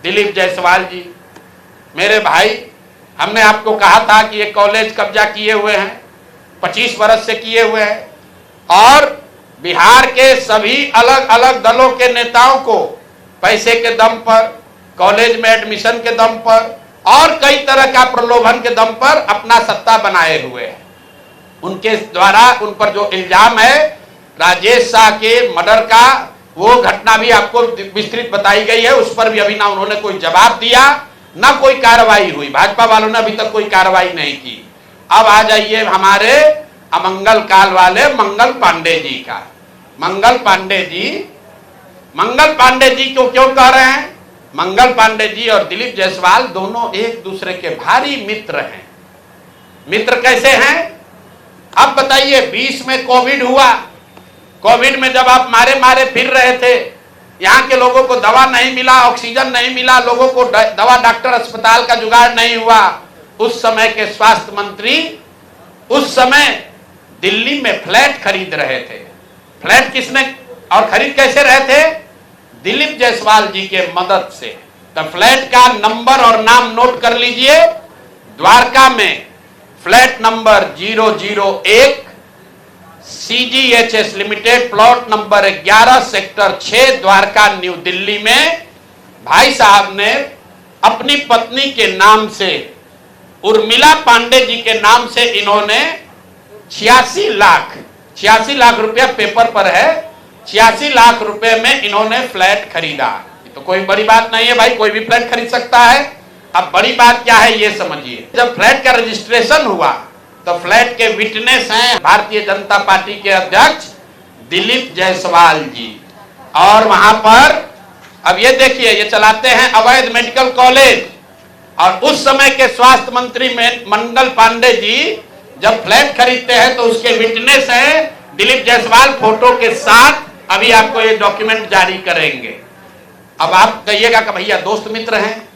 दिलीप जायसवाल जी, मेरे भाई, हमने आपको कहा था कि ये कॉलेज कब्जा किए हुए हैं, 25 वर्ष से किए हुए हैं और बिहार के सभी अलग अलग दलों के नेताओं को पैसे के दम पर, कॉलेज में एडमिशन के दम पर और कई तरह का प्रलोभन के दम पर अपना सत्ता बनाए हुए हैं। उनके द्वारा उन पर जो इल्जाम है राजेश शाह के मर्डर का, वो घटना भी आपको विस्तृत बताई गई है, उस पर भी अभी ना उन्होंने कोई जवाब दिया ना कोई कार्रवाई हुई। भाजपा वालों ने अभी तक कोई कार्रवाई नहीं की। अब आ जाइए हमारे अमंगल काल वाले मंगल पांडे जी का। मंगल पांडे जी को क्यों कह रहे हैं? मंगल पांडे जी और दिलीप जायसवाल दोनों एक दूसरे के भारी मित्र हैं। मित्र कैसे हैं? अब बताइए, 20 में कोविड हुआ, कोविड में जब आप मारे फिर रहे थे, यहाँ के लोगों को दवा नहीं मिला, ऑक्सीजन नहीं मिला, लोगों को दवा डॉक्टर अस्पताल का जुगाड़ नहीं हुआ, उस समय के स्वास्थ्य मंत्री उस समय दिल्ली में फ्लैट खरीद रहे थे। फ्लैट किसने और खरीद कैसे रहे थे? दिलीप जायसवाल जी के मदद से। तो फ्लैट का नंबर और नाम नोट कर लीजिए। द्वारका में flat number 001 CGHS limited, plot number 11 sector 6 Dwarka new Delhi में भाई साहब ने अपनी पत्नी के नाम से, उर्मिला पांडे जी के नाम से इन्होंने 86 लाख रुपया पेपर पर है, 86 लाख रुपए में इन्होंने फ्लैट खरीदा। तो कोई बड़ी बात नहीं है भाई, कोई भी फ्लैट खरीद सकता है। अब बड़ी बात क्या है ये समझिए। जब फ्लैट का रजिस्ट्रेशन हुआ तो फ्लैट के विटनेस हैं भारतीय जनता पार्टी के अध्यक्ष दिलीप जायसवाल जी। और वहां पर अब ये देखिए, ये चलाते हैं अवैध मेडिकल कॉलेज। और उस समय के स्वास्थ्य मंत्री में मंगल पांडे जी जब फ्लैट खरीदते हैं तो उसके विटनेस हैं दिलीप जायसवाल फोटो के साथ। अभी आपको ये डॉक्यूमेंट जारी करेंगे। अब आप कहिएगा कि भैया दोस्त मित्र हैं,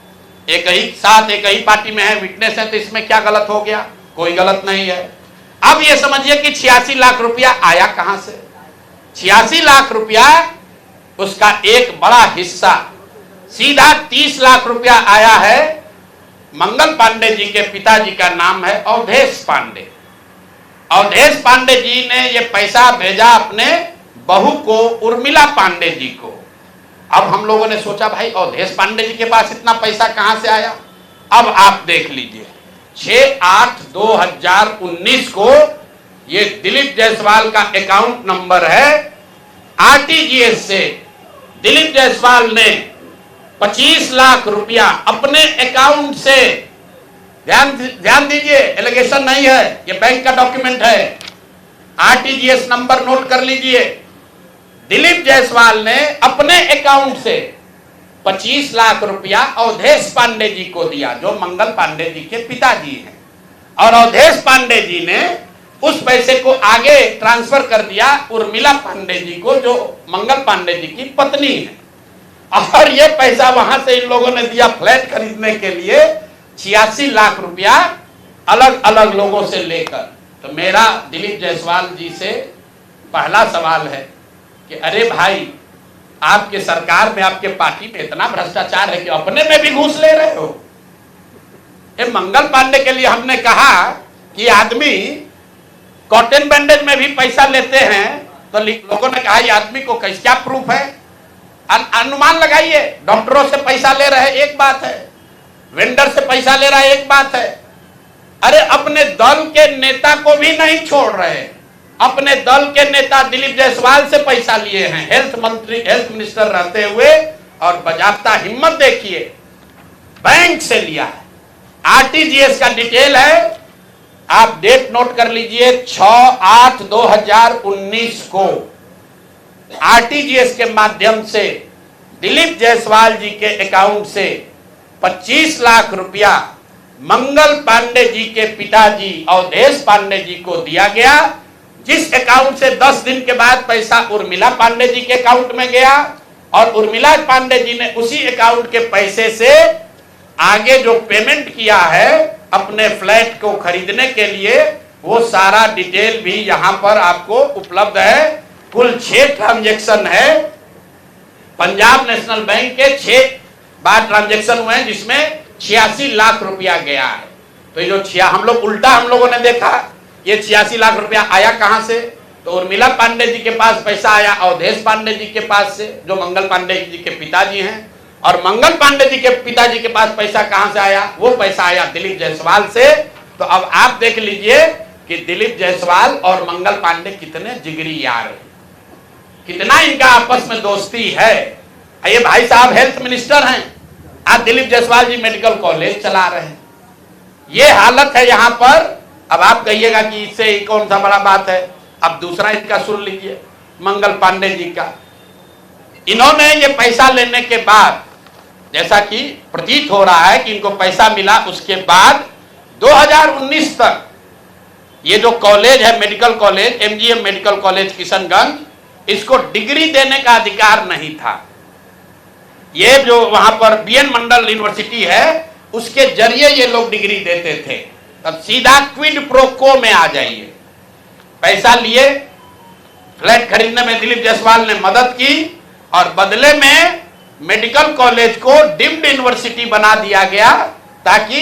एक ही साथ एक ही पार्टी में है, विटनेस है, तो इसमें क्या गलत हो गया? कोई गलत नहीं है। अब ये समझिए कि 86 लाख रुपया आया कहां से? 86 लाख रुपया उसका एक बड़ा हिस्सा, सीधा 30 लाख रुपया आया है। मंगल पांडे जी के पिताजी का नाम है अवधेश पांडे। अवधेश पांडे जी ने ये पैसा भेजा अपने बहू को, उर्मिला पांडे जी को। अब हम लोगों ने सोचा भाई अवधेश पांडे जी के पास इतना पैसा कहां से आया? अब आप देख लीजिए, 6/8/2019 को ये दिलीप जायसवाल का अकाउंट नंबर है। RTGS से दिलीप जायसवाल ने 25 लाख रुपया अपने अकाउंट से, ध्यान दीजिए, एलिगेशन नहीं है, ये बैंक का डॉक्यूमेंट है। RTGS नंबर नोट कर लीजिए। दिलीप जायसवाल ने अपने अकाउंट से 25 लाख रुपया अवधेश पांडे जी को दिया, जो मंगल पांडे जी के पिताजी हैं। और अवधेश पांडे जी ने उस पैसे को आगे ट्रांसफर कर दिया उर्मिला पांडे जी को, जो मंगल पांडे जी की पत्नी है। और ये पैसा वहां से इन लोगों ने दिया फ्लैट खरीदने के लिए, 86 लाख रुपया अलग अलग लोगों से लेकर। तो मेरा दिलीप जायसवाल जी से पहला सवाल है कि अरे भाई, आपके सरकार में, आपके पार्टी में इतना भ्रष्टाचार है कि अपने में भी घूस ले रहे हो। ये मंगल पांडे के लिए हमने कहा कि आदमी कॉटन बैंडेज में भी पैसा लेते हैं, तो लोगों ने कहा ये आदमी को क्या प्रूफ है? अनुमान लगाइए। डॉक्टरों से पैसा ले रहे एक बात है, वेंडर से पैसा ले रहा है एक बात है, अरे अपने दल के नेता को भी नहीं छोड़ रहे। अपने दल के नेता दिलीप जायसवाल से पैसा लिए हैं, हेल्थ मिनिस्टर रहते हुए, और बजाबता हिम्मत देखिए, बैंक से लिया है। RTGS का डिटेल है, आप डेट नोट कर लीजिए, 6/8/2019 को RTGS के माध्यम से दिलीप जायसवाल जी के अकाउंट से 25 लाख रुपया मंगल पांडे जी के पिताजी अवधेश पांडे जी को दिया गया, जिस अकाउंट से 10 दिन के बाद पैसा उर्मिला पांडे जी के अकाउंट में गया। और उर्मिला पांडे जी ने उसी अकाउंट के पैसे से आगे जो पेमेंट किया है अपने फ्लैट को खरीदने के लिए, वो सारा डिटेल भी यहां पर आपको उपलब्ध है। कुल 6 ट्रांजैक्शन है। पंजाब नेशनल बैंक के 6 बार ट्रांजैक्शन हुए हैं जिसमें 86 लाख रुपया गया है। तो ये जो हम लोगों ने देखा ये 86 लाख रुपया आया कहां से? तो उर्मिला पांडे जी के पास पैसा आया अवधेश पांडे जी के पास से, जो मंगल पांडे जी के पिताजी हैं। और मंगल पांडे जी के पिताजी के पास पैसा कहां से आया? वो पैसा आया दिलीप जायसवाल से। तो अब आप देख लीजिए कि दिलीप जायसवाल और मंगल पांडे कितने जिगरी यार हैं, कितना इनका आपस में दोस्ती है। ये भाई साहब हेल्थ मिनिस्टर हैं, आज दिलीप जायसवाल जी मेडिकल कॉलेज चला रहे हैं। ये हालत है यहां पर। अब आप कहिएगा कि इससे कौन सा बड़ा बात है। अब दूसरा इसका सुन लीजिए, मंगल पांडे जी का। इन्होंने ये पैसा लेने के बाद, जैसा कि प्रतीत हो रहा है कि इनको पैसा मिला, उसके बाद 2019 तक ये जो कॉलेज है medical college, MGM medical college Kishanganj, इसको डिग्री देने का अधिकार नहीं था। ये जो वहां पर बीएन मंडल यूनिवर्सिटी है उसके जरिए ये लोग डिग्री देते थे। अब सीधा क्विड प्रो को में आ जाइए। पैसा लिए, फ्लैट खरीदने में दिलीप जायसवाल ने मदद की और बदले में मेडिकल कॉलेज को डीम्ड यूनिवर्सिटी बना दिया गया, ताकि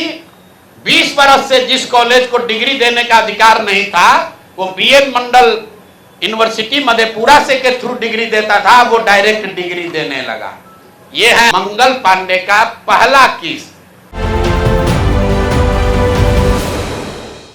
20 बरस से जिस कॉलेज को डिग्री देने का अधिकार नहीं था वो बीएन मंडल यूनिवर्सिटी मधेपुरा से के थ्रू डिग्री देता था, वो डायरेक्ट डिग्री देने लगा। ये है मंगल पांडे का पहला केस।